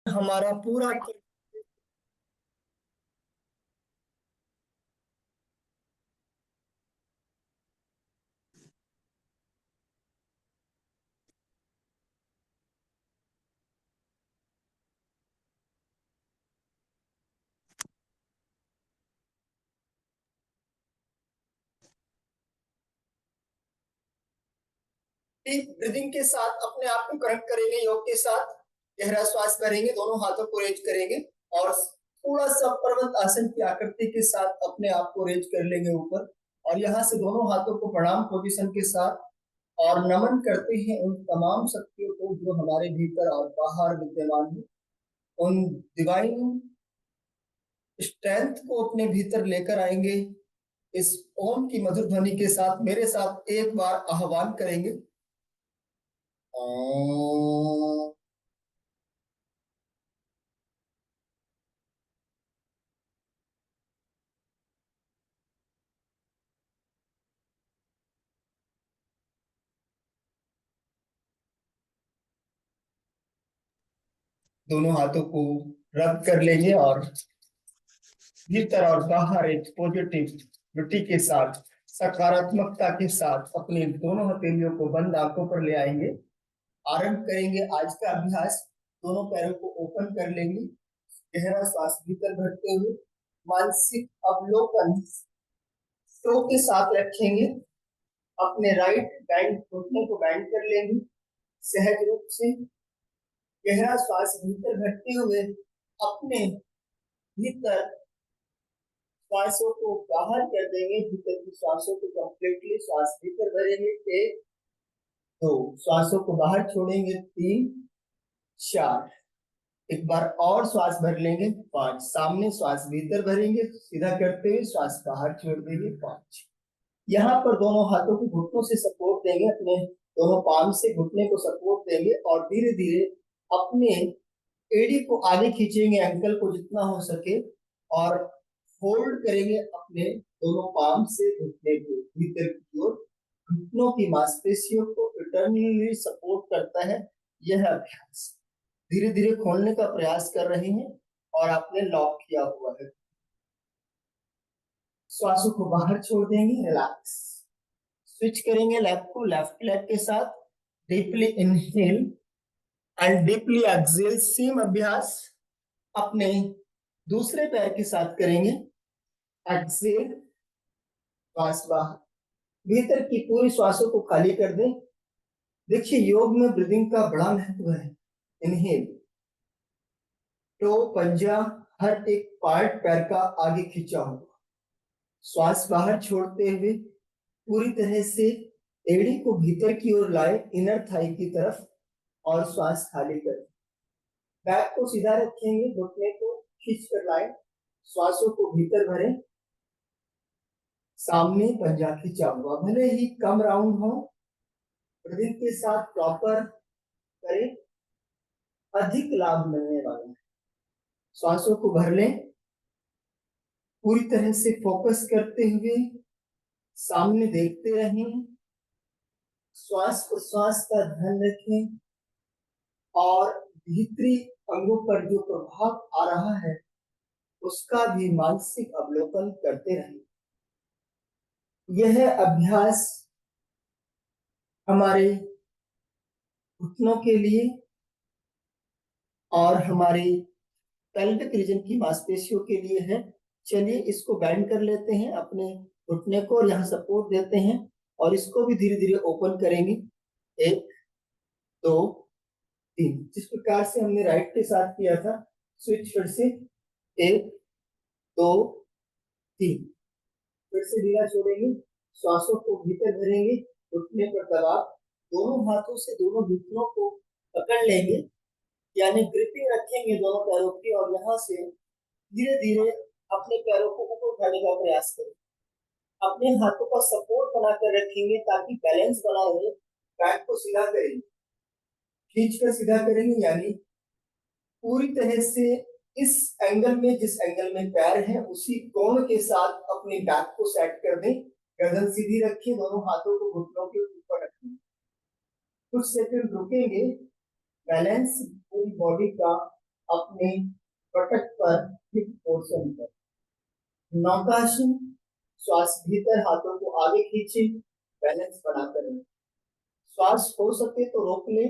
हमारा पूरा deep breathing के साथ अपने आप को कनेक्ट करेंगे योग के साथ। गहरा श्वास भरेंगे, दोनों हाथों को रेज करेंगे और थोड़ा सा पर्वत आसन की आकृति के साथ अपने आप को रेज कर लेंगे ऊपर। और यहाँ से दोनों हाथों को प्रणाम पोजीशन के साथ और नमन करते हैं उन तमाम शक्तियों को जो हमारे भीतर और बाहर विद्यमान है। उन डिवाइन स्ट्रेंथ को अपने भीतर लेकर आएंगे। इस ओम की मधुर ध्वनि के साथ मेरे साथ एक बार आह्वान करेंगे। ओम। दोनों हाथों को रब कर लेंगे और भीतर और बाहर एक पॉजिटिविटी के साथ, सकारात्मकता के साथ अपनी दोनों हथेलियों को बंद आंखों पर ले आएंगे। आरंभ करेंगे आज का अभ्यास। दोनों पैरों को ओपन कर लेंगे, गहरा श्वास भीतर भरते हुए मानसिक अवलोकन स्लो के साथ रखेंगे। अपने राइट बैंड घुटने को बैंड कर लेंगे सहज रूप से। गहरा श्वास भीतर भरते हुए अपने भीतर श्वासों को बाहर कर देंगे। भीतर की श्वासों को कंप्लीटली श्वास भीतर भरेंगे। एक, दो, श्वासों को बाहर छोड़ेंगे। तीन, चार, एक बार और श्वास भर लेंगे। पांच, सामने श्वास भीतर भरेंगे, सीधा करते हुए श्वास बाहर छोड़ देंगे। पांच। यहाँ पर दोनों हाथों को घुटनों से सपोर्ट देंगे, अपने दोनों पाम से घुटने को सपोर्ट देंगे और धीरे धीरे अपने एड़ी को आगे खींचेंगे, एंकल को जितना हो सके, और फोल्ड करेंगे अपने दोनों पाम से घुटने को भीतर की ओर। घुटनों की मांसपेशियों को इटर्नली सपोर्ट करता है यह अभ्यास। धीरे धीरे खोलने का प्रयास कर रहे हैं और आपने लॉक किया हुआ है। श्वासों को बाहर छोड़ देंगे, रिलैक्स। स्विच करेंगे लेफ्ट को लेफ्ट लेग के साथ। Deeply inhale and deeply exhale. Same अभ्यास अपने दूसरे पैर के साथ करेंगे। एक्सहेल, श्वास बाहर, भीतर की पूरी श्वासों को खाली कर दें। देखिए योग में ब्रीदिंग का बड़ा महत्व है। इनहेल, तो पंजा हर एक पार्ट पैर का आगे खींचा हुआ। श्वास बाहर छोड़ते हुए पूरी तरह से एड़ी को भीतर की ओर लाए, इनर थाई की तरफ, और श्वास खाली करें। बैक को सीधा रखेंगे, घुटने को खींच कर लाए, श्वासों को भीतर भरें। सामने पंजा खींचा हुआ, भले ही कम राउंड हो, ब्रीदिंग के साथ प्रॉपर करें, अधिक लाभ मिलने वाला है। श्वासों को भर लें, पूरी तरह से फोकस करते हुए सामने देखते रहें। श्वास प्रश्वास का ध्यान रखें और भीतरी अंगों पर जो प्रभाव आ रहा है उसका भी मानसिक अवलोकन करते रहें। यह अभ्यास हमारे घुटनों के लिए और हमारे पेल्विक रीजन की मांसपेशियों के लिए है। चलिए इसको बैंड कर लेते हैं अपने घुटने को और यहाँ सपोर्ट देते हैं और इसको भी धीरे धीरे ओपन करेंगे। एक, दो, तीन। जिस प्रकार से हमने राइट के साथ किया था, स्विच फिर से। एक, दो, तीन। फिर से ढीला छोड़ेंगे, श्वासों को भीतर भरेंगे, घुटने पर दबाव, दोनों हाथों से दोनों घुटनों को पकड़ लेंगे, यानी ग्रिपिंग रखेंगे दोनों पैरों की, और यहाँ से धीरे धीरे अपने पैरों को ऊपर उठाने का प्रयास करें। अपने हाथों का सपोर्ट बनाकर रखेंगे ताकि बैलेंस बना रहे। बैक को सीधा करेंगे, खींच कर सीधा करेंगे, यानी पूरी तरह से इस एंगल में, जिस एंगल में पैर है उसी कोण के साथ अपने बैक को सेट कर दें। गर्दन सीधी रखिए, दोनों हाथों को घुटनों के ऊपर रखें, कुछ सेकंड रुकेंगे, बैलेंस पूरी बॉडी का अपने पटक पर हिप पोर्शन पर। नौकासन, श्वास भीतर, हाथों को आगे खींचे, बैलेंस बनाकर रखें। श्वास हो सके तो रोक ले,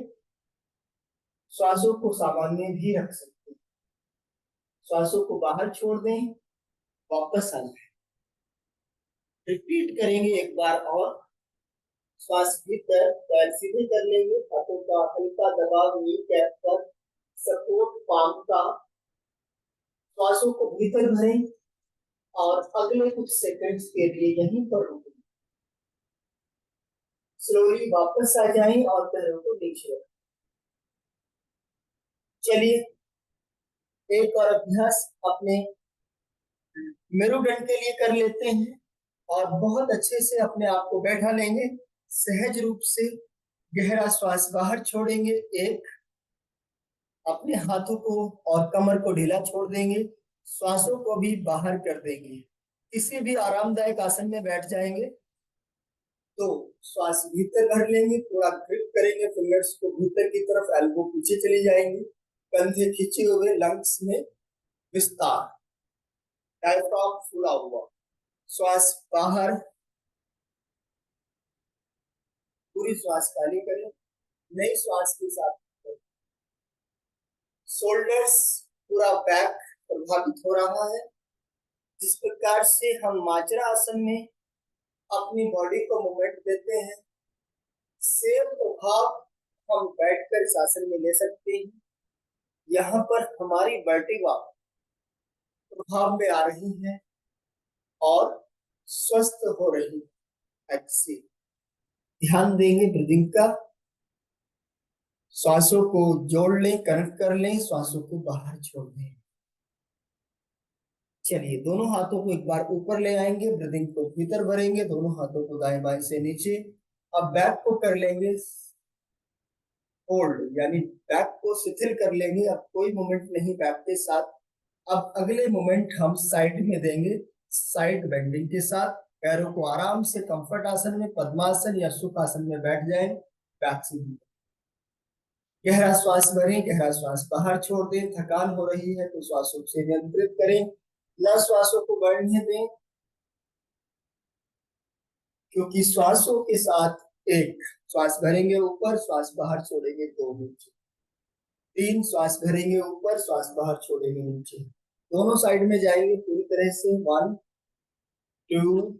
श्वासों को सामान्य भी रख सकते हैं। श्वासों को बाहर छोड़ दें, वापस आ जाए। रिपीट करेंगे एक बार और। श्वास भीतर, पैर सीधे कर लेंगे, हाथों का हल्का दबाव नी कैप पर, सपोर्ट पाम का। श्वासों को भीतर भरें और अगले कुछ सेकंड्स के लिए यहीं पर रुकें। स्लोली वापस आ जाएं और पैरों को नीचे रखें। चलिए एक और अभ्यास अपने मेरुदंड के लिए कर लेते हैं और बहुत अच्छे से अपने आप को बैठा लेंगे। सहज रूप से गहरा श्वास बाहर छोड़ेंगे, एक, अपने हाथों को और कमर को ढीला छोड़ देंगे, श्वासों को भी बाहर कर देंगे। किसी भी आरामदायक आसन में बैठ जाएंगे तो श्वास भीतर भर लेंगे, थोड़ा ग्रिप करेंगे फिंगर्स को भीतर की तरफ, एल्बो पीछे चली जाएंगी, कंधे खींचे हुए, लंग्स में विस्तार, डायफ्राम फूला हुआ। श्वास बाहर, पूरी श्वास खाली करें, नई श्वास के साथ। शोल्डर्स, पूरा बैक प्रभावित हो रहा है। जिस प्रकार से हम माजरा आसन में अपनी बॉडी को मूवमेंट देते हैं, सेम प्रभाव हम बैठकर इस आसन में ले सकते हैं। यहाँ पर हमारी वर्टिब्रा प्रभाव में आ रही है और स्वस्थ हो रही है। अच्छी ध्यान देंगे ब्रीदिंग का। श्वासों को जोड़ लें, कनेक्ट कर लें, श्वासों को बाहर छोड़ दें। चलिए दोनों हाथों को एक बार ऊपर ले आएंगे, ब्रीदिंग को भीतर भरेंगे, दोनों हाथों को दाएं बाएं से नीचे। अब बैक को कर लेंगे होल्ड, यानी बैक को शिथिल कर लेंगे। अब कोई मोमेंट नहीं बैक के साथ। अब अगले मोमेंट हम साइड में देंगे, साइड बेंडिंग के साथ। पैरों को आराम से कंफर्ट आसन में, पद्मासन या सुख आसन में बैठ जाएं, बैक से भी। गहरा श्वास भरें, गहरा श्वास बाहर छोड़ दें। थकान हो रही है तो श्वासों से नियंत्रित करें, न श्वासों को बढ़ने दें, क्योंकि श्वासों के साथ एक श्वास भरेंगे ऊपर, श्वास बाहर छोड़ेंगे दो नीचे, तीन श्वास भरेंगे ऊपर, श्वास बाहर छोड़ेंगे नीचे। दोनों साइड में जाएंगे पूरी तरह से। 1 2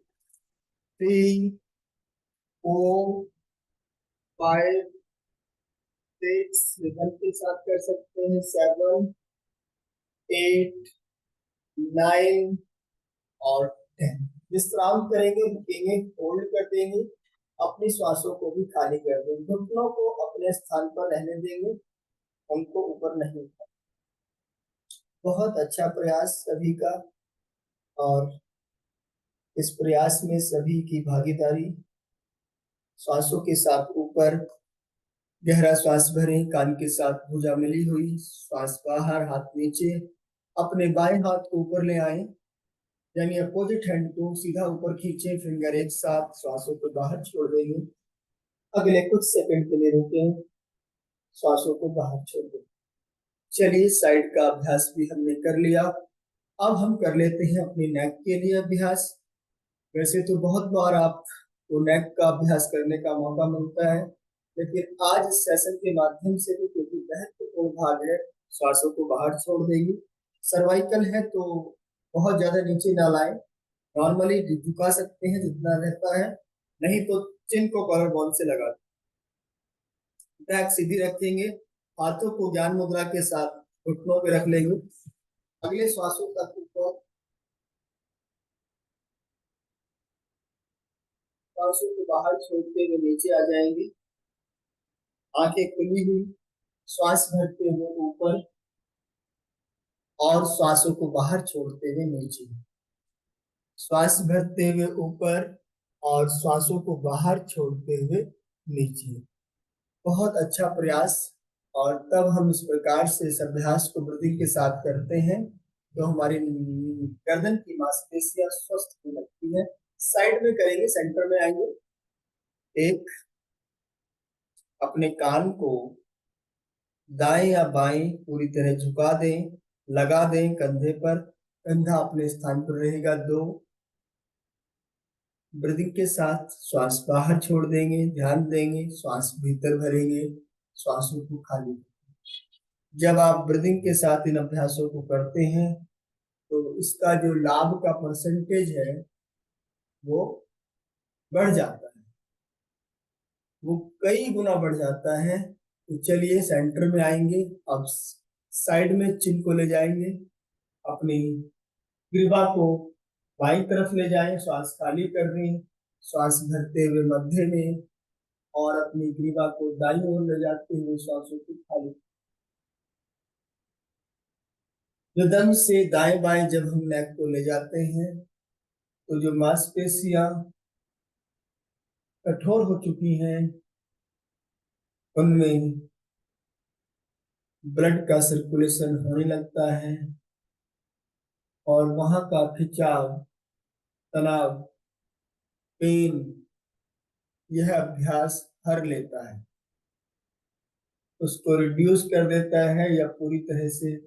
3 4 5 6, रिदम के साथ कर सकते हैं, 7 8 9 और 10। विश्राम करेंगे, रुकेंगे, होल्ड कर देंगे, अपनी श्वासों को भी खाली कर देंगे, घुटनों को अपने स्थान पर रहने देंगे, उनको ऊपर नहीं उठाएंगे। बहुत अच्छा प्रयास सभी का, और इस प्रयास में सभी की भागीदारी। श्वासों के साथ ऊपर गहरा श्वास भरें, कान के साथ भुजा मिली हुई, श्वास बाहर, हाथ नीचे। अपने बाएं हाथ को ऊपर ले आए, यानी अपोजिट हैंड को सीधा ऊपर खींचें, फिंगर एक साथ, श्वासों को बाहर छोड़ देंगे। अगले कुछ सेकंड के लिए रुकें, श्वासों को बाहर छोड़ दें। चलिए साइड का अभ्यास भी हमने कर लिया। अब हम कर लेते हैं अपनी नेक के लिए अभ्यास। वैसे तो बहुत बार आपको नेक का अभ्यास करने का मौका मिलता है, लेकिन आज इस सेशन के माध्यम से भी, क्योंकि महत्वपूर्ण भाग है, श्वासों को बाहर छोड़ देंगे। सर्वाइकल है तो बहुत ज्यादा नीचे ना लाएं, नॉर्मली झुका सकते हैं जितना रहता है, नहीं तो चिन को कॉलर बॉल से लगा दें। बैक सीधी रखेंगे, हाथों को ज्ञान मुद्रा के साथ घुटनों पे रख लेंगे। अगले श्वासों तक ऊपर, श्वासों को बाहर छोड़ते हुए नीचे आ जाएंगे, आंखें खुली हुई, श्वास भरते हुए ऊपर और श्वासों को बाहर छोड़ते हुए नीचे, श्वास भरते हुए ऊपर और श्वासों को बाहर छोड़ते हुए नीचे। बहुत अच्छा प्रयास। और तब हम इस प्रकार से इस अभ्यास को वृद्धि के साथ करते हैं तो हमारी गर्दन की मांसपेशियां स्वस्थ होने लगती है। साइड में करेंगे, सेंटर में आएंगे, एक, अपने कान को दाएं या बाएं पूरी तरह झुका दें, लगा दें कंधे पर, कंधा अपने स्थान पर रहेगा। 2, ब्रीदिंग के साथ श्वास बाहर छोड़ देंगे, ध्यान देंगे, श्वास भीतर भरेंगे, श्वासों को खाली। जब आप ब्रीदिंग के साथ इन अभ्यासों को करते हैं तो इसका जो लाभ का परसेंटेज है वो बढ़ जाता है, वो कई गुना बढ़ जाता है। तो चलिए सेंटर में आएंगे, अब साइड में चिन को ले जाएंगे, अपनी ग्रीवा को बाईं तरफ ले जाएं, श्वास खाली कर दें, श्वास भरते हुए मध्य में, और अपनी ग्रीवा को दाईं ओर ले जाते हुए श्वासों को खाली। रिदम से दाएं बाएं जब हम नेक को ले जाते हैं तो जो मांसपेशियां कठोर हो चुकी हैं उनमें ब्लड का सर्कुलेशन होने लगता है और वहां का खिंचाव, तनाव, पेन, यह अभ्यास हर लेता है, उसको रिड्यूस कर देता है या पूरी तरह से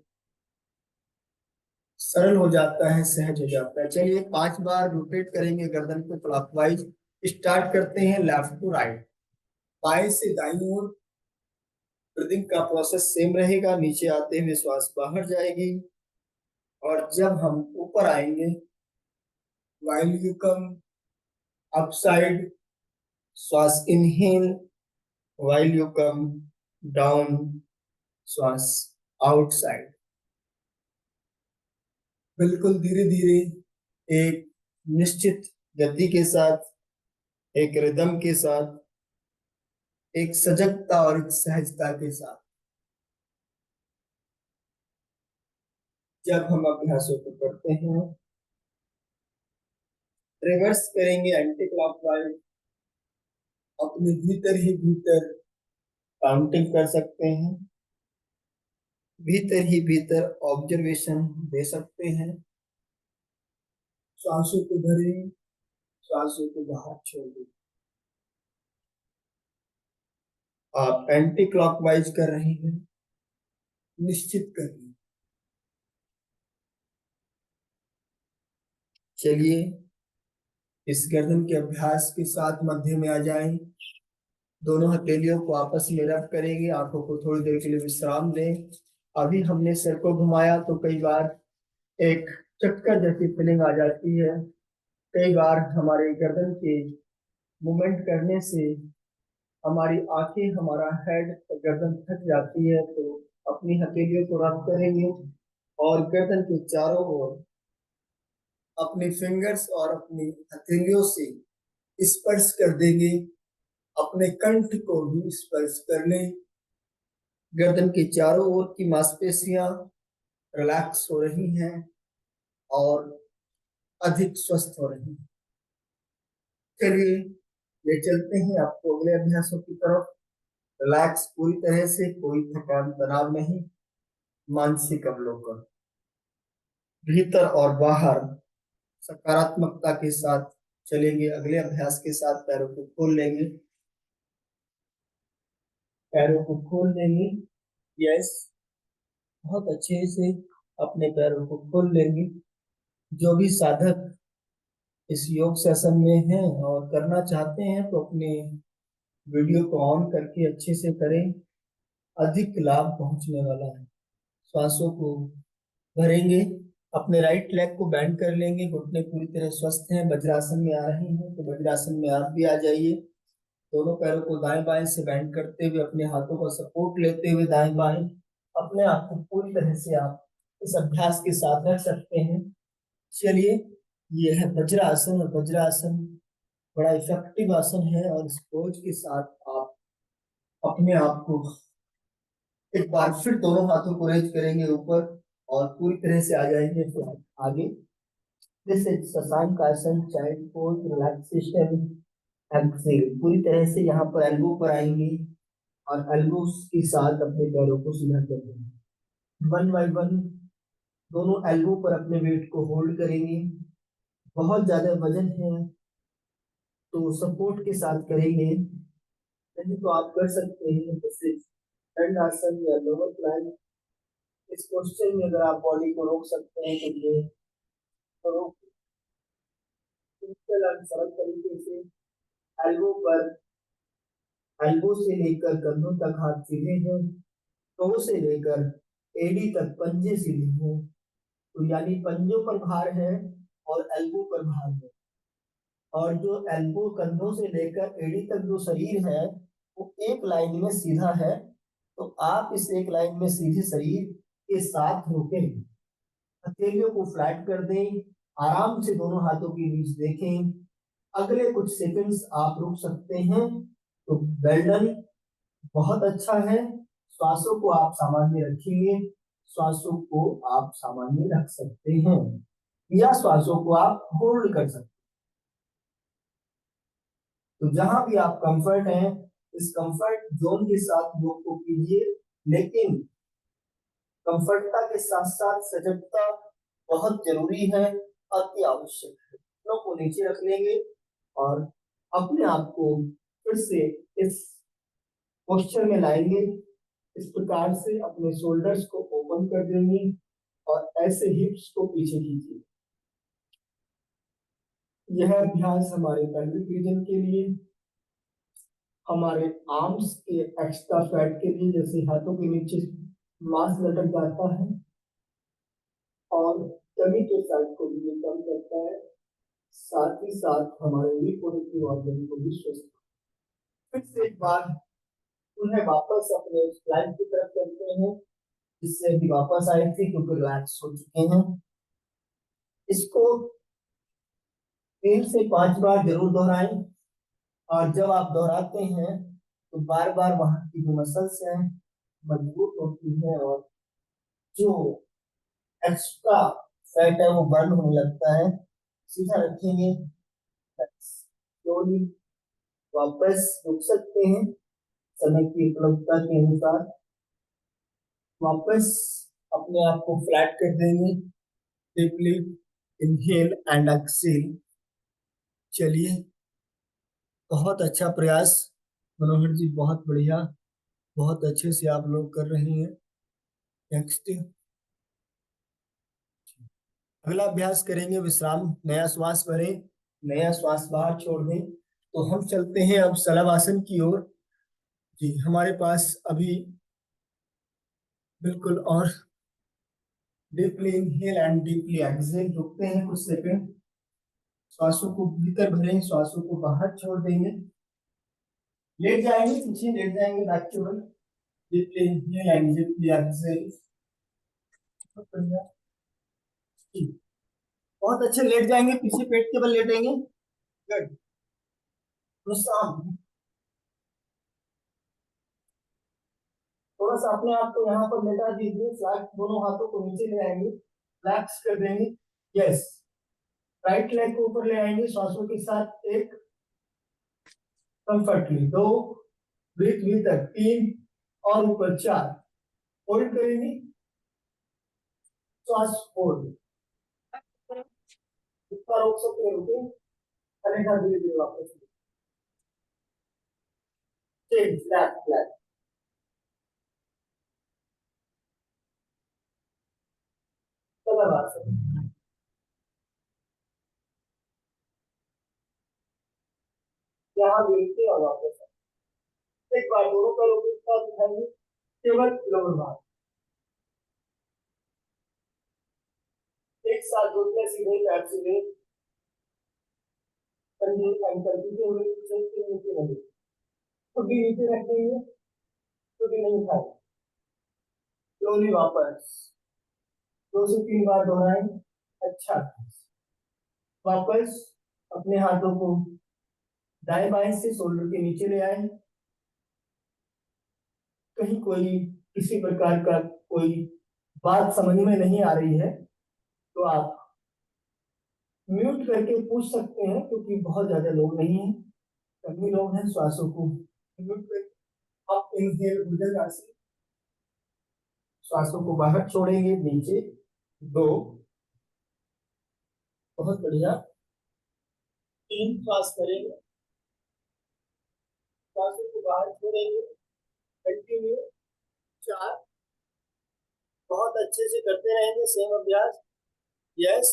सरल हो जाता है, सहज हो जाता है। चलिए 5 बार रोटेट करेंगे गर्दन को क्लॉकवाइज। स्टार्ट करते हैं लेफ्ट टू राइट, बाएं से दाईं ओर। ब्रीदिंग का प्रोसेस सेम रहेगा, नीचे आते हुए श्वास बाहर जाएगी और जब हम ऊपर आएंगे, while you come upside, श्वास inhale, while you come down, श्वास आउटसाइड। बिल्कुल धीरे धीरे, एक निश्चित गति के साथ, एक रिदम के साथ, एक सजगता और एक सहजता के साथ जब हम अभ्यासों को करते हैं। रिवर्स करेंगे एंटी क्लॉकवाइज, अपने भीतर ही भीतर काउंटिंग कर सकते हैं, भीतर ही भीतर ऑब्जर्वेशन दे सकते हैं। श्वासों को भरें, श्वासों को बाहर छोड़ दें। आप एंटी क्लॉकवाइज कर रहे हैं, निश्चित करिए। चलिए इस गर्दन के अभ्यास के साथ मध्य में आ जाएं, दोनों हथेलियों को आपस में रब करेंगे, आंखों को थोड़ी देर के लिए विश्राम दें। अभी हमने सिर को घुमाया तो कई बार एक चक्कर जैसी फीलिंग आ जाती है, कई बार हमारे गर्दन के मूवमेंट करने से हमारी आंखें, हमारा हेड, गर्दन थक जाती है। तो अपनी हथेलियों को रब करेंगे और गर्दन के चारों ओर अपने फिंगर्स और अपनी हथेलियों से स्पर्श कर देंगे, अपने कंठ को भी स्पर्श कर लें। गर्दन के चारों ओर की मांसपेशियां रिलैक्स हो रही हैं और अधिक स्वस्थ हो रही हैं। चलिए ले चलते हैं आपको अगले अभ्यासों की तरफ। रिलैक्स पूरी तरह से, कोई थकान तनाव नहीं, मानसिक अवलोकन, भीतर और बाहर सकारात्मकता के साथ चलेंगे। अगले अभ्यास के साथ पैरों को खोल लेंगे, पैरों को खोल लेंगे। यस, बहुत अच्छे से अपने पैरों को खोल लेंगे। जो भी साधक इस योग सेशन में हैं और करना चाहते हैं तो अपने वीडियो को ऑन करके अच्छे से करें, अधिक लाभ पहुंचने वाला है। श्वासों को भरेंगे, अपने राइट लेग को बेंड कर लेंगे, घुटने पूरी तरह स्वस्थ हैं, वज्रासन में आ रहे हैं तो वज्रासन में आप भी आ जाइए। दोनों पैरों को दाएं बाएं से बेंड करते हुए, अपने हाथों का सपोर्ट लेते हुए दाएं बाएं अपने आप को पूरी तरह से आप इस अभ्यास के साथ रख सकते हैं। चलिए, ये है वज्रासन, और वज्रासन बड़ा इफेक्टिव आसन है और इस पोज के साथ आप अपने आप को एक बार फिर दोनों हाथों को रेज करेंगे ऊपर और पूरी तरह से आ जाएंगे फिर आगे। दिस इज शशांक आसन, चाइल्ड पोज, रिलैक्सेशन, एक्सेल। पूरी तरह से यहाँ पर एल्बो पर आएंगे और एल्बो के साथ अपने पैरों को सीधा कर देंगे। वन बाय वन दोनों एल्बो पर अपने वेट को होल्ड करेंगे। बहुत ज्यादा वजन है तो सपोर्ट के साथ करेंगे, नहीं तो आप कर सकते हैं। जैसे दंडासन या लोअर प्लैंक। इस क्वेश्चन में अगर आप बॉडी को रोक सकते हैं तो ये तो रोक, सिंपल और सरल तरीके से एल्बो पर, एल्बो से लेकर कंधों तक हाथ सीधे हैं, टो से लेकर एडी तक पंजे सीधे हैं, तो यानी पंजों पर भार है और एल्बो पर भार है। और जो एल्बो कंधों से लेकर एडी तक जो शरीर है वो एक लाइन में सीधा है, तो आप इस एक लाइन में सीधे शरीर के साथ रोकें, हथेलियों को फ्लैट कर दें, आराम से दोनों हाथों के बीच देखें। अगले कुछ सेकंड्स आप रुक सकते हैं, तो बेल्डन बहुत अच्छा है। श्वासों को आप सामान्य रखेंगे, श्वासों को आप सामान्य रख सकते हैं या श्वासों को आप होल्ड कर सकते हैं। तो जहां भी आप कंफर्ट हैं, इस कंफर्ट जोन के साथ योग को कीजिए, लेकिन कंफर्टता के साथ साथ सजगता बहुत जरूरी है, अति आवश्यक है। घुटनों को नीचे रख लेंगे और अपने आप को फिर से इस पोस्चर में लाएंगे। इस प्रकार से अपने शोल्डर्स को ओपन कर देंगे और ऐसे हिप्स को पीछे कीजिए। यह अभ्यास हमारे पेल्विक रीजन के लिए, हमारे आर्म्स के एक्स्ट्रा फैट के लिए, जैसे हाथों के नीचे मांस लटक जाता है, और टमी के फैट को भी कम करता है, साथ ही साथ हमारे रिप्रोडक्टिव ऑर्गन को भी स्वस्थ। फिर से एक बार उन्हें वापस अपने लाइफ की तरफ करते हैं, जिससे अभी वापस आए थे क्योंकि रिलैक्स हो चुके हैं। इसको 3 से 5 बार जरूर दोहराएं, और जब आप दोहराते हैं तो बार बार वहां की जो मसल्स हैं मजबूत होती है और जो एक्स्ट्रा फैट है वो बर्न होने लगता है। सीधा रखेंगे, स्लोली वापस रुक सकते हैं समय की उपलब्धता के अनुसार, वापस अपने आप को फ्लैट कर देंगे, डीपली इनहेल एंड एक्सहेल। चलिए, बहुत अच्छा प्रयास मनोहर जी, बहुत बढ़िया, बहुत अच्छे से आप लोग कर रहे हैं। नेक्स्ट अगला अभ्यास करेंगे विश्राम, नया श्वास भरें, नया श्वास बाहर छोड़ दें। तो हम चलते हैं अब शलभासन की ओर। जी, हमारे पास अभी बिल्कुल, और deeply inhale and deeply exhale, रुकते हैं कुछ सेकंड, श्वासों को भीतर भरें, श्वासों को बाहर छोड़ देंगे, लेट जाएंगे, पीछे लेट जाएंगे, back to one, deeply inhale and deeply exhale. बहुत अच्छे, लेट जाएंगे, पीछे पेट के बल लेटेंगे, गुड। थोड़ा सा अपने आप को यहाँ पर लेटा दीजिए, फ्लैट, दोनों हाथों को नीचे ले आएंगे, रिलैक्स कर देंगे। यस, राइट लेग को ऊपर ले आएंगे श्वासों के साथ, एक, कंफर्टली, दो, ब्रीथ भीतर, तीन, और ऊपर चार, होल्ड करेंगे, श्वास होल्ड, जितना रोक सकते हैं रुके, चलेगा धीरे धीरे वापस, चेंज, फ्लैट फ्लैट, यहाँ देखते और वापस एक बार दोनों पैरों के साथ उठाएंगे, केवल लोअर भाग, एक साथ घुटने सीधे, पैर सीधे, कंधे एंकल सीधे हुए, नीचे नहीं, खुद भी नीचे रखेंगे, खुद भी नहीं उठाएंगे, स्लोली वापस, 2 से 3 बार दोहराएं। अच्छा, वापस अपने हाथों को दाएं बाएं से शोल्डर के नीचे ले आए, कहीं कोई किसी प्रकार का कोई बात समझ में नहीं आ रही है तो आप म्यूट करके पूछ सकते हैं, क्योंकि बहुत ज्यादा लोग नहीं है, कम ही लोग हैं, श्वासों को म्यूट करके आप इनहेल भुजंगासन, श्वासों को बाहर छोड़ेंगे, नीचे, दो, बहुत बढ़िया, तीन, श्वास करेंगे, श्वासों को बाहर छोड़ेंगे, कंटिन्यू, 4 बहुत अच्छे से करते रहेंगे सेम अभ्यास। Yes,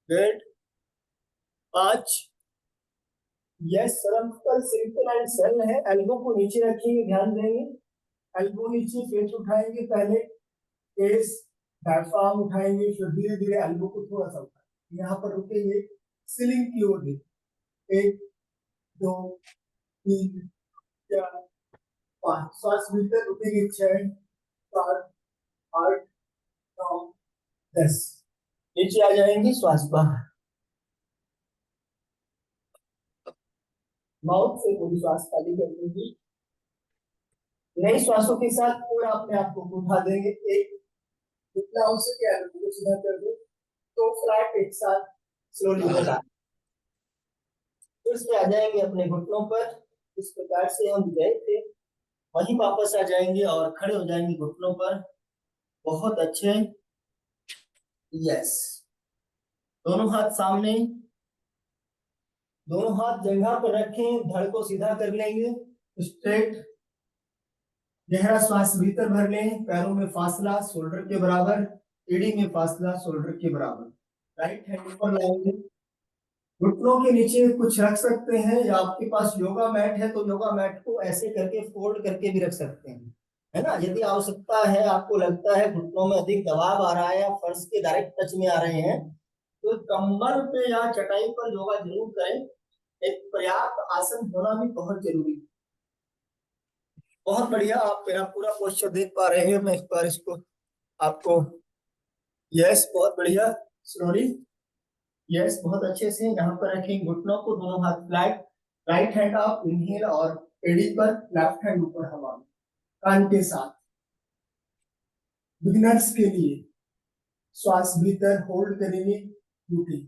good. 5। Yes, simple simple and सरल है। एल्बो को नीचे रखेंगे, ध्यान देंगे। एल्बो नीचे, पेट उठाएंगे, पहले फेस डायफ्राम उठाएंगे, फिर धीरे धीरे एल्बो को थोड़ा सा उठाएंगे, यहाँ पर रुकेंगे, सीलिंग की ओर देखें। 1 2 3 4 5, श्वास भीतर, रुकेंगे। 6 7 8 9 10, नीचे आ जाएंगे, श्वास बाहर। माउथ से पूरी श्वास खाली कर देंगे। नई श्वासों के साथ पूरा अपने आप को उठा देंगे। एक, जितना हो सके एल्बो को सीधा कर दो, तो फ्लैट एक साथ स्लोली बढ़ा। फिर से आ जाएंगे अपने घुटनों पर, इस प्रकार से हम गए थे वहीं वापस आ जाएंगे और खड़े हो जाएंगे घुटनों पर। बहुत अच्छे। यस, दोनों हाथ सामने, दोनों हाथ जगह पर रखें, धड़ को सीधा कर लेंगे, स्ट्रेट। गहरा श्वास भीतर भर लें, पैरों में फासला शोल्डर के बराबर, एड़ी में फासला शोल्डर के बराबर। राइट हैंड ऊपर लाएंगे, घुटनों के नीचे कुछ रख सकते हैं, या आपके पास योगा मैट है तो योगा मैट को ऐसे करके फोल्ड करके भी रख सकते हैं, है ना। यदि आवश्यकता है, आपको लगता है घुटनों में अधिक दबाव आ रहा है या फर्श के डायरेक्ट टच में आ रहे हैं, तो कंबल पे या चटाई पर योगा जरूर करें। एक पर्याप्त आसन होना भी बहुत जरूरी है। बहुत बढ़िया, आप मेरा पूरा पोस्चर देख पा रहे हैं, मैं इस बार इसको आपको। यस, बहुत बढ़िया, स्लोली। यस, बहुत अच्छे से यहाँ पर रखें घुटनों को, दोनों हाथ फ्लैट, राइट हैंड आप इनहेल और एड़ी पर, लेफ्ट हैंड ऊपर हवा में, कान के साथ। बिगिनर्स के लिए श्वास भीतर होल्ड करेंगे, रुकें।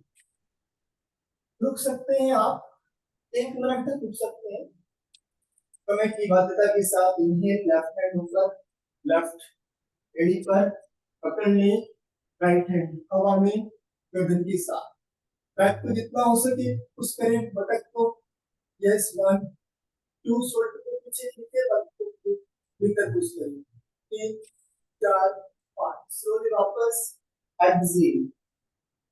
रुक सकते हैं आप, 1 मिनट तक रुक सकते हैं। समय की बाध्यता के साथ इनहेल, लेफ्ट हैंड ऊपर, लेफ्ट एड़ी पर पकड़ लें, राइट हैंड हवा में गर्दन के साथ। बैक को जितना हो सके पुश करें, बटक को। यस, 1 2, शोल्डर को पीछे खींचे, बटक को भीतर पुश करें। 3 4 5, स्लोली वापस एक्सहेल।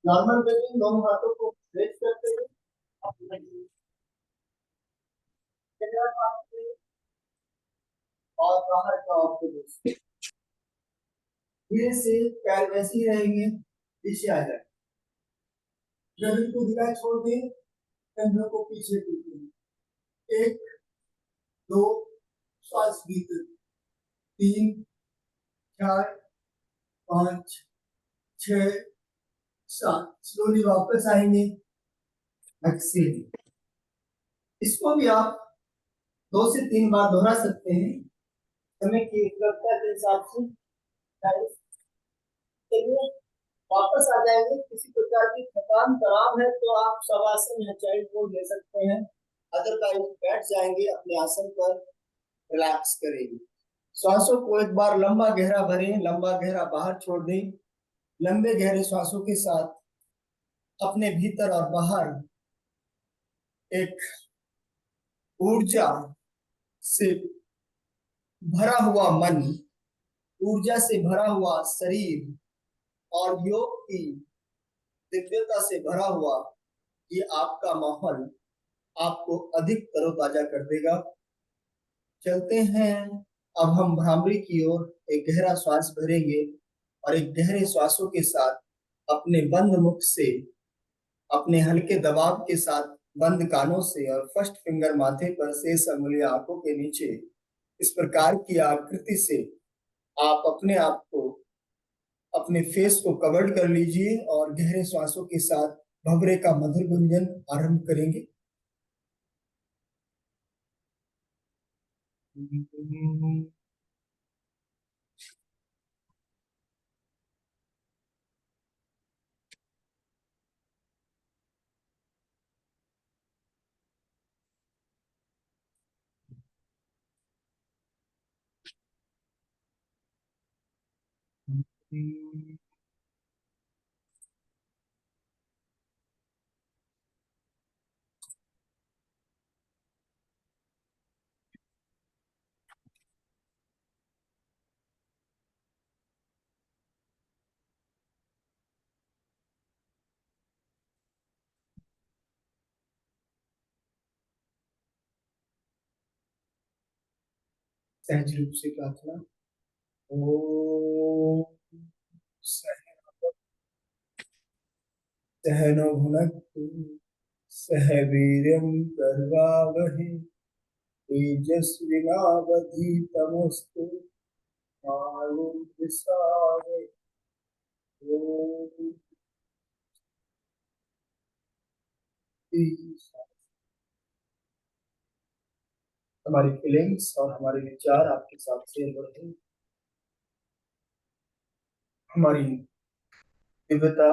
नॉर्मल ब्रीथिंग, दोनों हाथों को रेज करते हुए अपने चेहरा पास करें और बाहर का ऑब्जर्वेशन। धीरे से पैर वैसे ही रहेंगे, पीछे आ जाए, गर्दन को ढीला छोड़ दें, कंधों को पीछे पीछे। 1 2, श्वास भीतर। 3 4 5 6 7, स्लोली वापस आएंगे, एक्सहेल। इसको भी आप 2 से 3 बार दोहरा सकते हैं, समय की उपलब्धता के हिसाब से। चलिए वापस आ जाएंगे। किसी प्रकार की थकान तनाव है तो आप शवासन या चाइल्ड पोज ले सकते हैं, अदरवाइज बैठ जाएंगे अपने आसन पर, रिलैक्स करेंगे। श्वासों को एक बार लंबा गहरा भरें, लंबा गहरा बाहर छोड़ दें। लंबे गहरे श्वासों के साथ अपने भीतर और बाहर एक ऊर्जा से भरा हुआ मन, ऊर्जा से भरा हुआ शरीर और योग की दिव्यता से भरा हुआ ये आपका माहौल आपको अधिक तरोताजा कर देगा। चलते हैं, अब हम भ्रामरी की ओर एक गहरा श्वास भरेंगे और एक गहरे श्वासों के साथ अपने बंद मुख से, अपने हल्के दबाव के साथ बंद कानों से और फर्स्ट फिंगर माथे पर, शेष अंगुलियां आंखों के नीचे, इस प्रकार की आकृति से आप अपने आप को, अपने फेस को कवर्ड कर लीजिए और गहरे श्वासों के साथ भवरे का मधुर गुंजन आरंभ करेंगे। सहज रूप से प्रार्थना। ओम सहनो भुनक्तु सह वीर्यं कर्वावहै तेजस्विनावधीतमस्तु मा विद्विषावहै। ओम शांति। हमारी फीलिंग्स और हमारे विचार आपके साथ शेयर हो रहे हैं। हमारी दिव्यता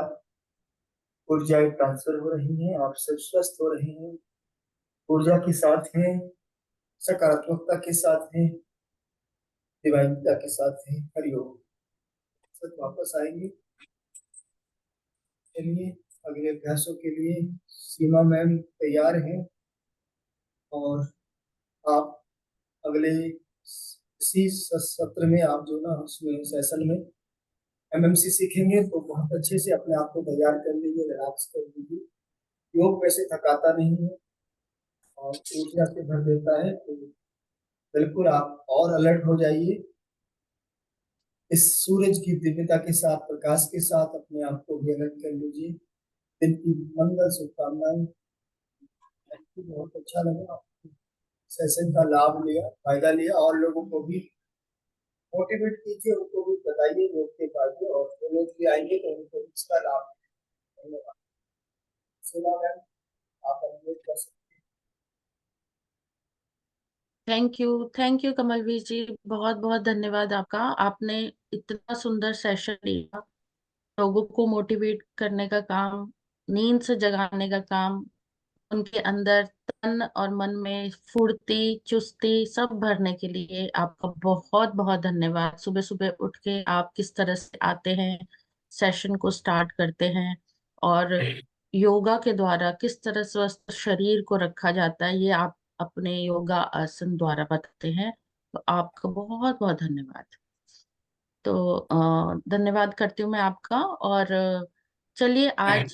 ऊर्जाएं ट्रांसफर हो रही हैं, आप सब स्वस्थ हो रहे हैं, ऊर्जा के साथ हैं, सकारात्मकता के साथ हैं, दिव्यता के साथ हैं। हरिओम। सब वापस आएंगे। चलिए अगले अभ्यासों के लिए सीमा मैम तैयार हैं और आप अगले इसी सत्र में आप जो ना उसमें सेशन में एमएमसी सीखेंगे तो बहुत अच्छे से अपने आप को तैयार कर लीजिए, रिलैक्स कर लीजिए। योग वैसे थकाता नहीं है और ऊर्जा से भर देता है, तो बिल्कुल आप और अलर्ट हो जाइए। इस सूरज की दिव्यता के साथ, प्रकाश के साथ अपने आप को भी अलर्ट कर लीजिए। दिन की मंगल शुभकामनाएं। बहुत अच्छा लगा सेशन का लाभ लिया, फायदा लिया, और लोगों को भी मोटिवेट कीजिए, उनको भी बताइए योग के फायदे, और जो लोग भी आएंगे तो उनको इसका लाभ। धन्यवाद। सीमा मैम, आप अनुरोध कर सकते थैंक यू कमलवीर जी, बहुत बहुत धन्यवाद आपका। आपने इतना सुंदर सेशन लिया, लोगों को मोटिवेट करने का काम, नींद से जगाने का काम, उनके अंदर तन और मन में फुर्ती चुस्ती सब भरने के लिए आपका बहुत बहुत धन्यवाद। सुबह सुबह उठ के आप किस तरह से आते हैं, सेशन को स्टार्ट करते हैं, और योगा के द्वारा किस तरह स्वस्थ शरीर को रखा जाता है, ये आप अपने योगा आसन द्वारा बताते हैं। तो आपका बहुत बहुत धन्यवाद। तो धन्यवाद करती हूँ मैं आपका। और चलिए आज